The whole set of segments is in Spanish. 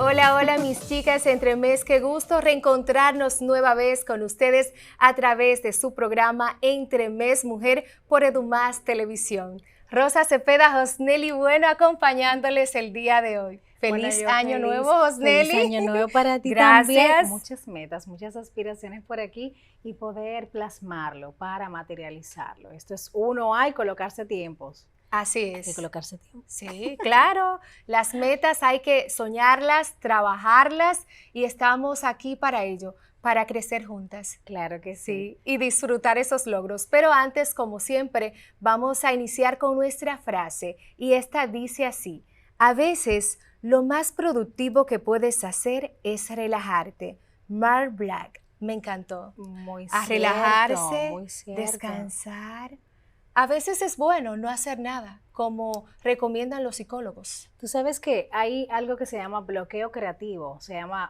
Hola, hola mis chicas, entre mes, qué gusto reencontrarnos nueva vez con ustedes a través de su programa Entre Mes Mujer por Edumás Televisión. Rosa Cepeda, Josneli Bueno acompañándoles el día de hoy. Bueno, Feliz yo año nuevo, Josneli. feliz año nuevo para ti también. Gracias. Muchas metas, muchas aspiraciones por aquí y poder plasmarlo para materializarlo. Esto es uno, hay colocarse tiempos. Así Hay que es. colocarse tiempos. Sí, claro, las metas hay que soñarlas, trabajarlas y estamos aquí para ello, para crecer juntas. Claro que sí. Sí, y disfrutar esos logros. Pero antes, como siempre, vamos a iniciar con nuestra frase y esta dice así: a veces lo más productivo que puedes hacer es relajarte. Mark Black, me encantó. Muy A cierto, relajarse, muy cierto. descansar. A veces es bueno no hacer nada, como recomiendan los psicólogos. Tú sabes que hay algo que se llama bloqueo creativo,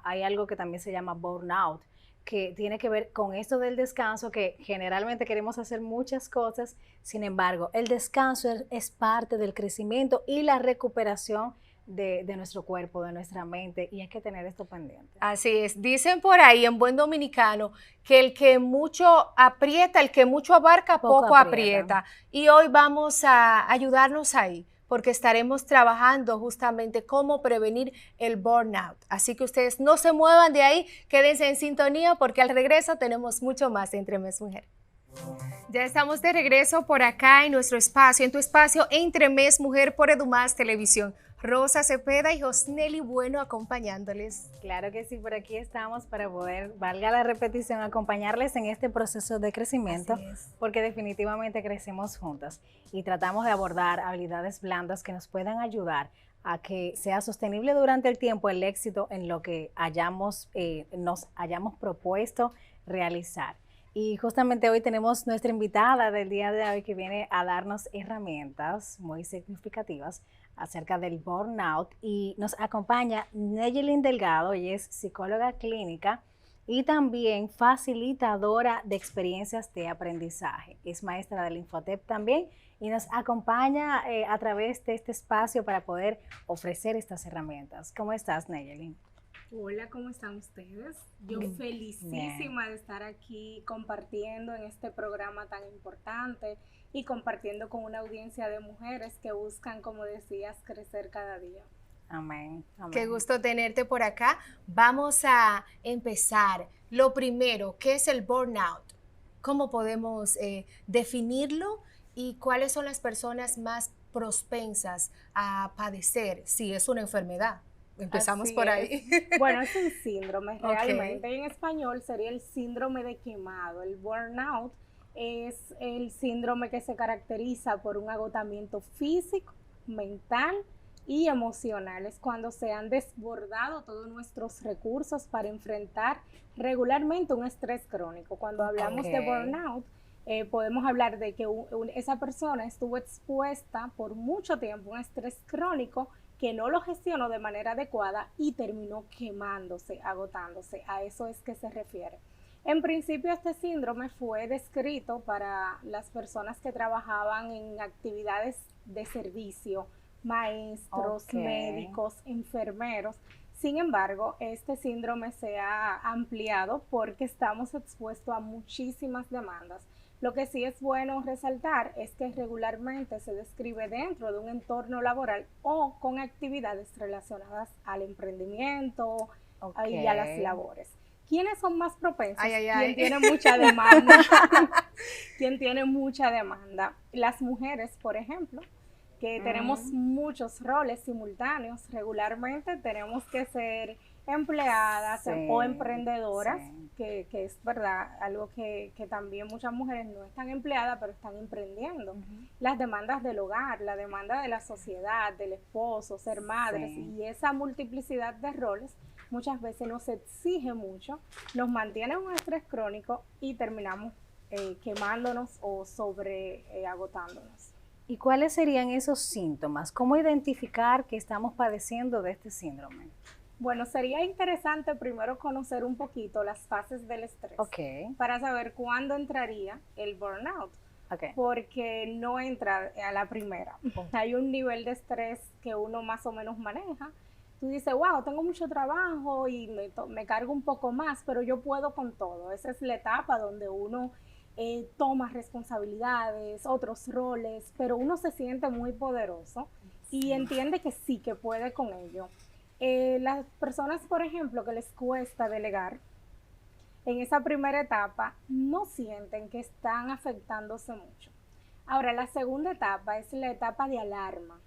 hay algo que también se llama burnout, que tiene que ver con esto del descanso, que generalmente queremos hacer muchas cosas, sin embargo, el descanso es parte del crecimiento y la recuperación de nuestro cuerpo, de nuestra mente, y hay que tener esto pendiente. Así es. Dicen por ahí en buen dominicano que el que mucho aprieta, el que mucho abarca, poco aprieta. Y hoy vamos a ayudarnos ahí, porque estaremos trabajando justamente cómo prevenir el burnout. Así que ustedes no se muevan de ahí, quédense en sintonía, porque al regreso tenemos mucho más Entre Mes Mujer. Ya estamos de regreso por acá en nuestro espacio, en tu espacio Entre Mes Mujer por Edumás Televisión. Rosa Cepeda y Josneli Bueno acompañándoles. Claro que sí, por aquí estamos para poder, valga la repetición, acompañarles en este proceso de crecimiento, porque definitivamente crecemos juntas y tratamos de abordar habilidades blandas que nos puedan ayudar a que sea sostenible durante el tiempo el éxito en lo que nos hayamos propuesto realizar. Y justamente hoy tenemos nuestra invitada del día de hoy que viene a darnos herramientas muy significativas acerca del burnout y nos acompaña Neyelin Delgado. Ella es psicóloga clínica y también facilitadora de experiencias de aprendizaje. Es maestra del Infotep también y nos acompaña a través de este espacio para poder ofrecer estas herramientas. ¿Cómo estás, Neyelin? Hola, ¿cómo están ustedes? Yo felicísima de estar aquí compartiendo en este programa tan importante y compartiendo con una audiencia de mujeres que buscan, como decías, crecer cada día. Amén, amén. Qué gusto tenerte por acá. Vamos a empezar. Lo primero, ¿qué es el burnout? ¿Cómo podemos definirlo? ¿Y cuáles son las personas más propensas a padecer si es una enfermedad? Empezamos Así por es. ahí. Bueno, es un síndrome realmente. Okay. En español sería el síndrome de quemado. El burnout es el síndrome que se caracteriza por un agotamiento físico, mental y emocional. Es cuando se han desbordado todos nuestros recursos para enfrentar regularmente un estrés crónico. Cuando hablamos de burnout, podemos hablar de que esa persona estuvo expuesta por mucho tiempo a un estrés crónico que no lo gestionó de manera adecuada y terminó quemándose, agotándose. A eso es que se refiere. En principio, este síndrome fue descrito para las personas que trabajaban en actividades de servicio, maestros, médicos, enfermeros. Sin embargo, este síndrome se ha ampliado porque estamos expuestos a muchísimas demandas. Lo que sí es bueno resaltar es que regularmente se describe dentro de un entorno laboral o con actividades relacionadas al emprendimiento y a las labores. ¿Quiénes son más propensos? ¿Quién tiene mucha demanda? ¿Quién tiene mucha demanda? Las mujeres, por ejemplo, que tenemos muchos roles simultáneos. Regularmente tenemos que ser empleadas o emprendedoras, que es verdad, algo que también muchas mujeres no están empleadas, pero están emprendiendo. Las demandas del hogar, la demanda de la sociedad, del esposo, ser madres, y esa multiplicidad de roles muchas veces nos exige mucho, nos mantiene en un estrés crónico y terminamos quemándonos o agotándonos. ¿Y cuáles serían esos síntomas? ¿Cómo identificar que estamos padeciendo de este síndrome? Bueno, sería interesante primero conocer un poquito las fases del estrés para saber cuándo entraría el burnout, porque no entra a la primera. Hay un nivel de estrés que uno más o menos maneja. tú dices, wow, tengo mucho trabajo y me cargo un poco más, pero yo puedo con todo. Esa es la etapa donde uno toma responsabilidades, otros roles, pero uno se siente muy poderoso y entiende que sí, que puede con ello. Las personas, por ejemplo, que les cuesta delegar, en esa primera etapa no sienten que están afectándose mucho. Ahora, la segunda etapa es la etapa de alarma.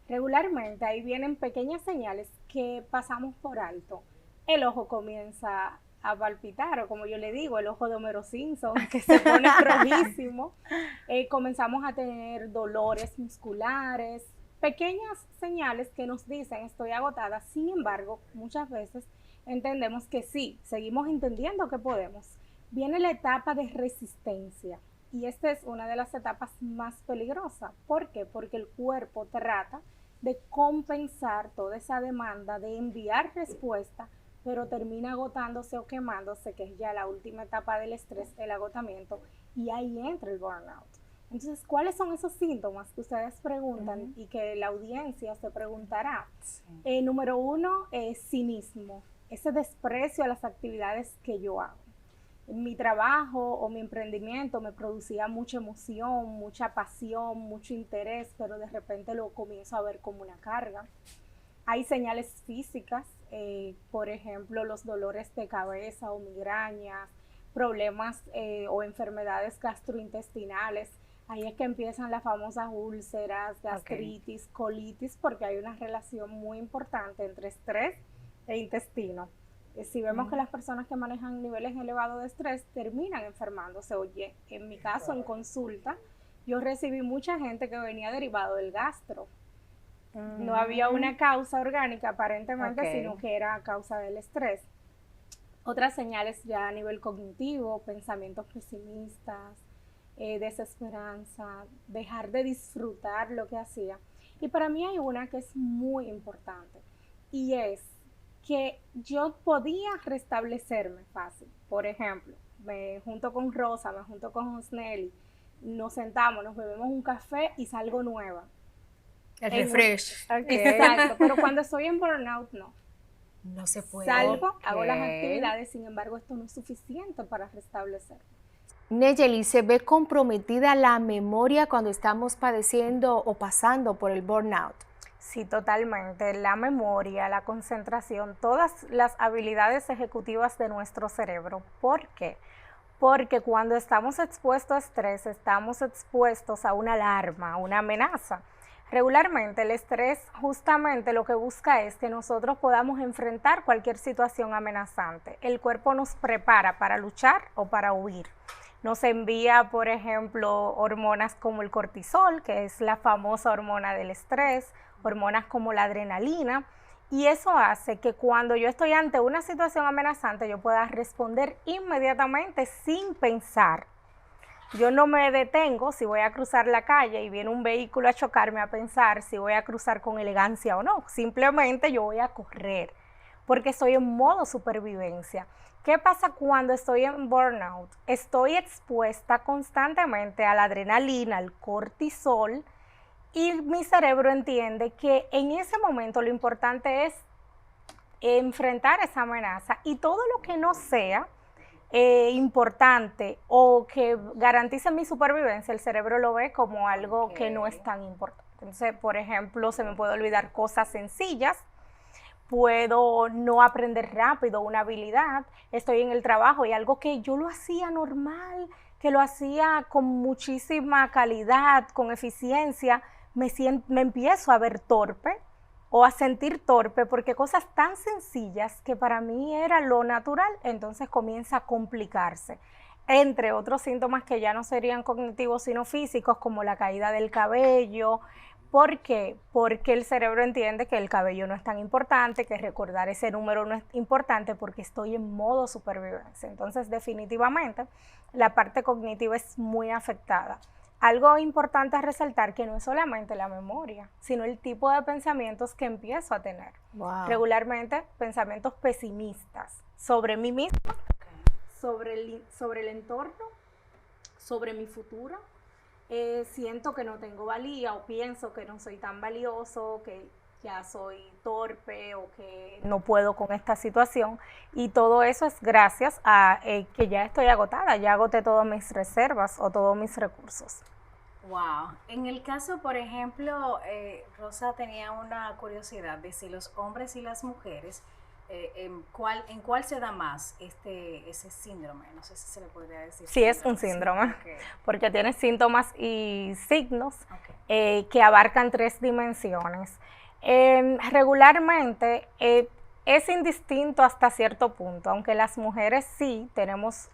Regularmente ahí vienen pequeñas señales que pasamos por alto. El ojo comienza a palpitar, o como yo le digo, el ojo de Homero Simpson, que se pone rojísimo. Comenzamos a tener dolores musculares, pequeñas señales que nos dicen estoy agotada. Sin embargo, muchas veces entendemos que sí, seguimos entendiendo que podemos. Viene la etapa de resistencia y esta es una de las etapas más peligrosas. ¿Por qué? Porque el cuerpo trata de compensar toda esa demanda, de enviar respuesta, pero termina agotándose o quemándose, que es ya la última etapa del estrés, el agotamiento, y ahí entra el burnout. Entonces, ¿cuáles son esos síntomas que ustedes preguntan y que la audiencia se preguntará? Sí. Número 1, cinismo, ese desprecio a las actividades que yo hago. Mi trabajo o mi emprendimiento me producía mucha emoción, mucha pasión, mucho interés, pero de repente lo comienzo a ver como una carga. Hay señales físicas, por ejemplo, los dolores de cabeza o migrañas, problemas o enfermedades gastrointestinales. Ahí es que empiezan las famosas úlceras, gastritis, colitis, porque hay una relación muy importante entre estrés e intestino. Si vemos que las personas que manejan niveles elevados de estrés terminan enfermándose. Oye, en mi caso, en consulta, yo recibí mucha gente que venía derivado del gastro. No había una causa orgánica aparentemente, sino que era a causa del estrés. Otras señales ya a nivel cognitivo, pensamientos pesimistas, desesperanza, dejar de disfrutar lo que hacía. Y para mí hay una que es muy importante y es que yo podía restablecerme fácil. Por ejemplo, me junto con Rosa, me junto con Osnelli, nos sentamos, nos bebemos un café y salgo nueva. El refresh. Exacto, pero cuando estoy en burnout, no. No se puede. Salgo, hago las actividades, sin embargo, esto no es suficiente para restablecer. Neyeli, ¿se ve comprometida la memoria cuando estamos padeciendo o pasando por el burnout? Sí, totalmente. La memoria, la concentración, todas las habilidades ejecutivas de nuestro cerebro. ¿Por qué? Porque cuando estamos expuestos a estrés, estamos expuestos a una alarma, a una amenaza. Regularmente el estrés justamente lo que busca es que nosotros podamos enfrentar cualquier situación amenazante. El cuerpo nos prepara para luchar o para huir. Nos envía, por ejemplo, hormonas como el cortisol, que es la famosa hormona del estrés, hormonas como la adrenalina, y eso hace que cuando yo estoy ante una situación amenazante yo pueda responder inmediatamente sin pensar. Yo no me detengo si voy a cruzar la calle y viene un vehículo a chocarme a pensar si voy a cruzar con elegancia o no. Simplemente yo voy a correr porque estoy en modo supervivencia. ¿Qué pasa cuando estoy en burnout? Estoy expuesta constantemente a la adrenalina, al cortisol, y mi cerebro entiende que en ese momento lo importante es enfrentar esa amenaza y todo lo que no sea importante o que garantice mi supervivencia, el cerebro lo ve como algo que no es tan importante. Entonces, por ejemplo, se me puede olvidar cosas sencillas, puedo no aprender rápido una habilidad, estoy en el trabajo y algo que yo lo hacía normal, que lo hacía con muchísima calidad, con eficiencia, me empiezo a ver torpe o a sentir torpe porque cosas tan sencillas que para mí era lo natural, entonces comienza a complicarse. Entre otros síntomas que ya no serían cognitivos sino físicos, como la caída del cabello. ¿Por qué? Porque el cerebro entiende que el cabello no es tan importante, que recordar ese número no es importante porque estoy en modo supervivencia. Entonces, definitivamente, la parte cognitiva es muy afectada. Algo importante a resaltar que no es solamente la memoria, sino el tipo de pensamientos que empiezo a tener. Wow. Regularmente, pensamientos pesimistas sobre mí misma, sobre el entorno, sobre mi futuro. Siento que no tengo valía o pienso que no soy tan valioso, que ya soy torpe o que no puedo con esta situación. Y todo eso es gracias a que ya estoy agotada, ya agoté todas mis reservas o todos mis recursos. Wow. En el caso, por ejemplo, Rosa tenía una curiosidad de si los hombres y las mujeres, ¿en cuál se da más ese síndrome? No sé si se le podría decir. Sí, es un síndrome, okay, porque tiene síntomas y signos que abarcan 3 dimensiones. Regularmente es indistinto hasta cierto punto, aunque las mujeres sí tenemos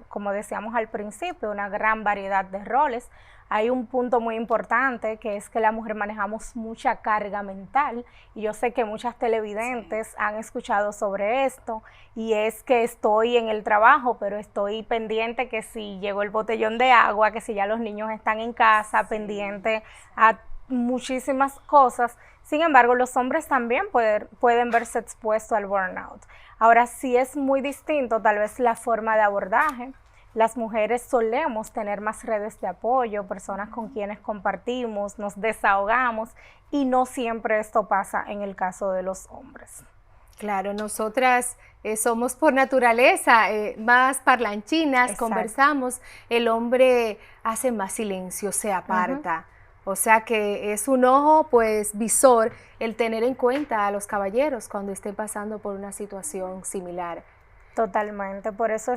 como decíamos al principio, una gran variedad de roles. Hay un punto muy importante que es que la mujer manejamos mucha carga mental y yo sé que muchas televidentes han escuchado sobre esto y es que estoy en el trabajo pero estoy pendiente que si llegó el botellón de agua, que si ya los niños están en casa, pendiente a muchísimas cosas. Sin embargo, los hombres también pueden verse expuestos al burnout. Ahora sí es muy distinto tal vez la forma de abordaje. Las mujeres solemos tener más redes de apoyo, personas con quienes compartimos, nos desahogamos y no siempre esto pasa en el caso de los hombres. Claro, nosotras somos por naturaleza más parlanchinas, exacto, conversamos, el hombre hace más silencio, se aparta. O sea que es un ojo pues visor el tener en cuenta a los caballeros cuando estén pasando por una situación similar. Totalmente, por eso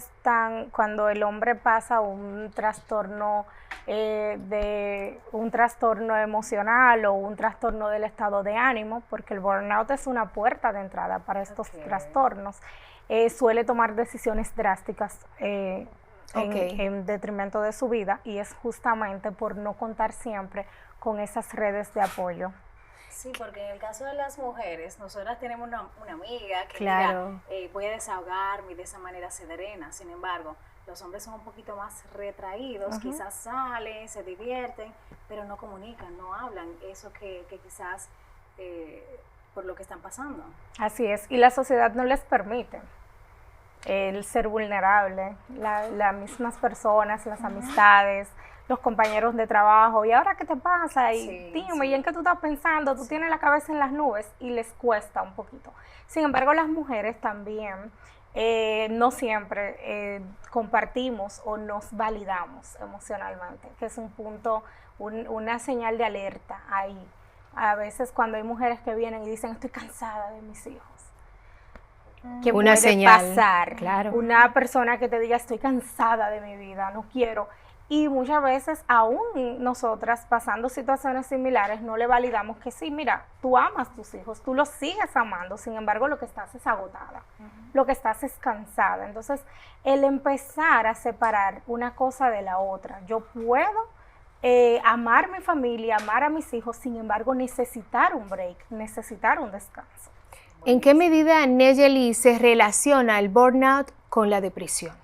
cuando el hombre pasa un trastorno emocional o un trastorno del estado de ánimo, porque el burnout es una puerta de entrada para estos trastornos, suele tomar decisiones drásticas en detrimento de su vida y es justamente por no contar siempre con esas redes de apoyo. Sí, porque en el caso de las mujeres, nosotras tenemos una amiga que claro, diga, voy a desahogarme y de esa manera se drena. Sin embargo, los hombres son un poquito más retraídos, quizás salen, se divierten, pero no comunican, no hablan eso que quizás por lo que están pasando. Así es, y la sociedad no les permite el ser vulnerable, las mismas personas, las amistades, los compañeros de trabajo, ¿y ahora qué te pasa? Y dime, ¿y en qué tú estás pensando? Tú tienes la cabeza en las nubes y les cuesta un poquito. Sin embargo, las mujeres también no siempre compartimos o nos validamos emocionalmente, que es un punto, una señal de alerta ahí. A veces cuando hay mujeres que vienen y dicen, estoy cansada de mis hijos. ¿Qué una puede señal pasar? Claro. Una persona que te diga, estoy cansada de mi vida, no quiero. Y muchas veces aún nosotras pasando situaciones similares no le validamos que sí, mira, tú amas a tus hijos, tú los sigues amando, sin embargo lo que estás es agotada, lo que estás es cansada. Entonces el empezar a separar una cosa de la otra, yo puedo amar mi familia, amar a mis hijos, sin embargo necesitar un break, necesitar un descanso. ¿En qué medida, Neyeli, se relaciona el burnout con la depresión?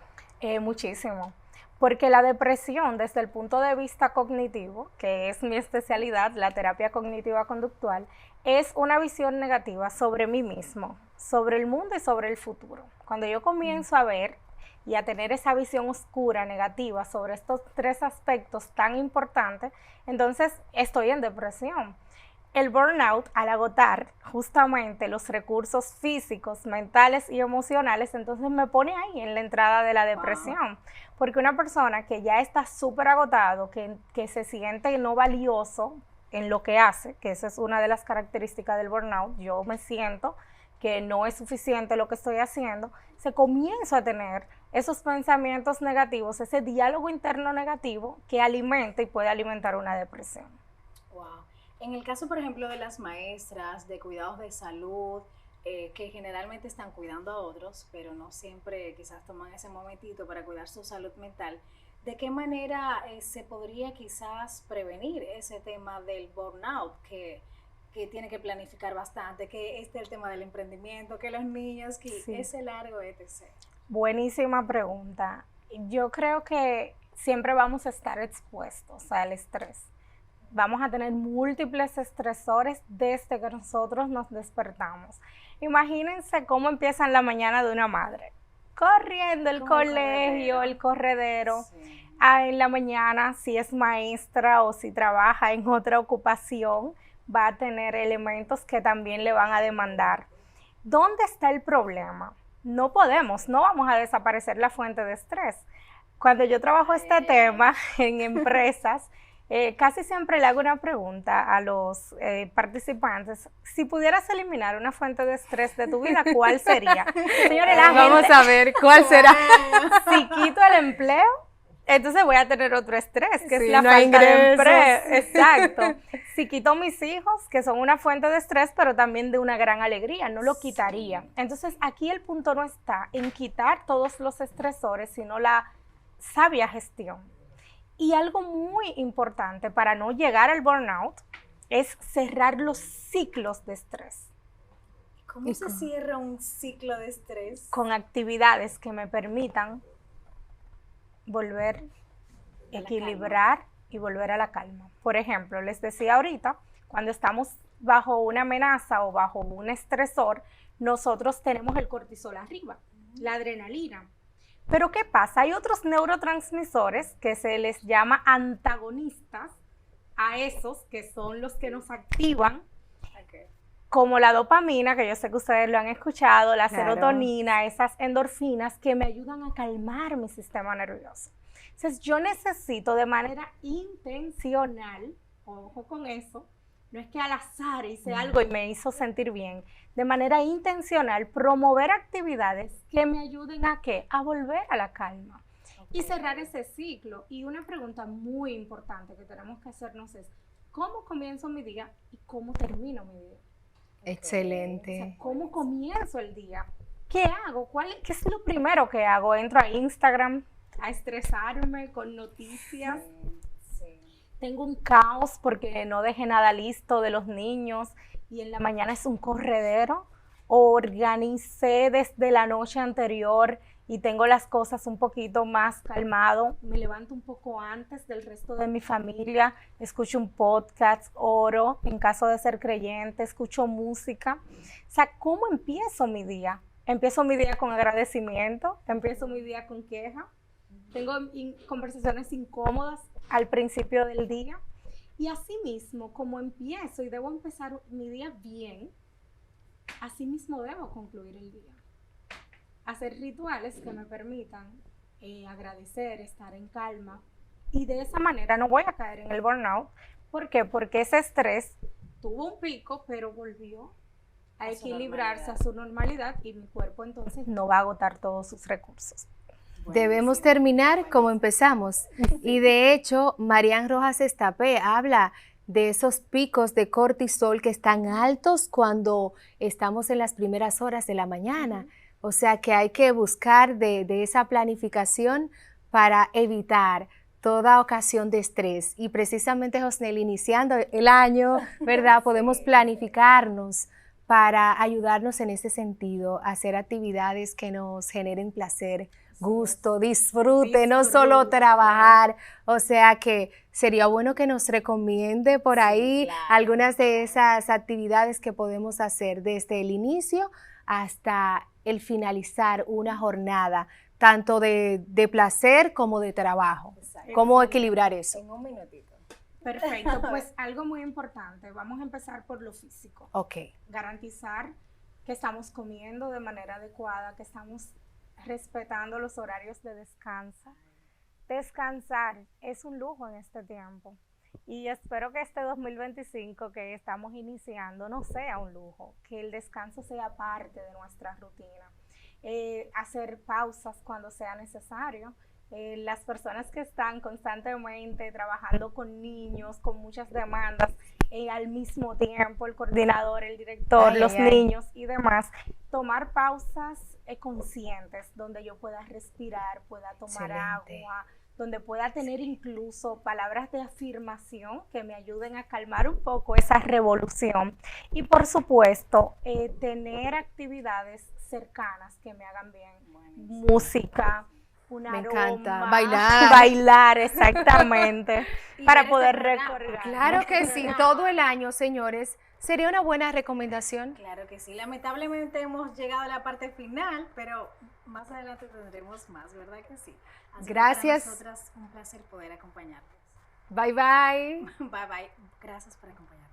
Muchísimo. Porque la depresión, desde el punto de vista cognitivo, que es mi especialidad, la terapia cognitiva conductual, es una visión negativa sobre mí mismo, sobre el mundo y sobre el futuro. Cuando yo comienzo a ver y a tener esa visión oscura, negativa, sobre estos 3 aspectos tan importantes, entonces estoy en depresión. El burnout, al agotar justamente los recursos físicos, mentales y emocionales, entonces me pone ahí en la entrada de la depresión. Porque una persona que ya está súper agotado, que se siente no valioso en lo que hace, que esa es una de las características del burnout, yo me siento que no es suficiente lo que estoy haciendo, se comienza a tener esos pensamientos negativos, ese diálogo interno negativo que alimenta y puede alimentar una depresión. Wow. En el caso, por ejemplo, de las maestras de cuidados de salud, que generalmente están cuidando a otros, pero no siempre quizás toman ese momentito para cuidar su salud mental, ¿de qué manera se podría quizás prevenir ese tema del burnout que tiene que planificar bastante, que el tema del emprendimiento, que los niños, que ese largo etc.? Buenísima pregunta. Yo creo que siempre vamos a estar expuestos al estrés. Vamos a tener múltiples estresores desde que nosotros nos despertamos. Imagínense cómo empieza la mañana de una madre. Corriendo el colegio, el corredero. En la mañana, si es maestra o si trabaja en otra ocupación, va a tener elementos que también le van a demandar. ¿Dónde está el problema? No vamos a desaparecer la fuente de estrés. Cuando yo trabajo este tema en empresas, casi siempre le hago una pregunta a los participantes. Si pudieras eliminar una fuente de estrés de tu vida, ¿cuál sería? Señores, vamos a ver cuál será. Si quito el empleo, entonces voy a tener otro estrés, que es la no hay falta de ingresos. empleo. Exacto. Si quito mis hijos, que son una fuente de estrés, pero también de una gran alegría, no lo quitaría. Entonces, aquí el punto no está en quitar todos los estresores, sino la sabia gestión. Y algo muy importante para no llegar al burnout es cerrar los ciclos de estrés. ¿Cómo se cierra un ciclo de estrés? Con actividades que me permitan volver a equilibrar y volver a la calma. Por ejemplo, les decía ahorita, cuando estamos bajo una amenaza o bajo un estresor, nosotros tenemos el cortisol arriba, la adrenalina. Pero ¿qué pasa? Hay otros neurotransmisores que se les llama antagonistas a esos que son los que nos activan, como la dopamina, que yo sé que ustedes lo han escuchado, la serotonina, esas endorfinas que me ayudan a calmar mi sistema nervioso. Entonces yo necesito de manera intencional, ojo con eso, no es que al azar hice algo y me hizo sentir bien, de manera intencional promover actividades que me ayuden a ¿qué? A volver a la calma y cerrar ese ciclo. Y una pregunta muy importante que tenemos que hacernos es, ¿cómo comienzo mi día y cómo termino mi día? Excelente. O sea, ¿cómo comienzo el día? ¿Qué hago? ¿Qué es lo primero que hago? ¿Entro a Instagram a estresarme con noticias? Tengo un caos porque no dejé nada listo de los niños y en la mañana es un corredero. Organicé desde la noche anterior y tengo las cosas un poquito más calmado. Me levanto un poco antes del resto de mi familia, escucho un podcast, oro, en caso de ser creyente, escucho música. O sea, ¿cómo empiezo mi día? Empiezo mi día con agradecimiento, empiezo mi día con queja, tengo conversaciones incómodas al principio del día y así mismo, como empiezo y debo empezar mi día bien, así mismo debo concluir el día. Hacer rituales que me permitan agradecer, estar en calma y de esa manera no voy a caer en el burnout. ¿Por qué? Porque ese estrés tuvo un pico, pero volvió a equilibrarse a su normalidad y mi cuerpo entonces no va a agotar todos sus recursos. Debemos terminar como empezamos. Y de hecho, Marian Rojas Estapé habla de esos picos de cortisol que están altos cuando estamos en las primeras horas de la mañana. O sea que hay que buscar de esa planificación para evitar toda ocasión de estrés. Y precisamente, Josnel, iniciando el año, ¿verdad? Podemos planificarnos para ayudarnos en ese sentido, hacer actividades que nos generen placer, gusto, disfrute, no solo trabajar. O sea que sería bueno que nos recomiende por ahí algunas de esas actividades que podemos hacer desde el inicio hasta el finalizar una jornada, tanto de placer como de trabajo. Exacto. ¿Cómo equilibrar eso? En un minutito. Perfecto, pues algo muy importante, vamos a empezar por lo físico. Ok. Garantizar que estamos comiendo de manera adecuada, que estamos respetando los horarios de descanso. Descansar es un lujo en este tiempo y espero que este 2025 que estamos iniciando no sea un lujo, que el descanso sea parte de nuestra rutina. Hacer pausas cuando sea necesario. Las personas que están constantemente trabajando con niños, con muchas demandas, al mismo tiempo, el coordinador, el director, los niños y demás, tomar pausas conscientes donde yo pueda respirar, pueda tomar agua, donde pueda tener incluso palabras de afirmación que me ayuden a calmar un poco esa revolución. Y por supuesto, tener actividades cercanas que me hagan bien, música, me aroma, encanta, bailar. Bailar, exactamente, para poder recordar. Claro que sí, todo el año, señores, sería una buena recomendación. Claro que sí, lamentablemente hemos llegado a la parte final, pero más adelante tendremos más, ¿verdad que sí? Así gracias. Que para nosotras un placer poder acompañarles. Bye, bye. Bye, bye. Gracias por acompañarnos.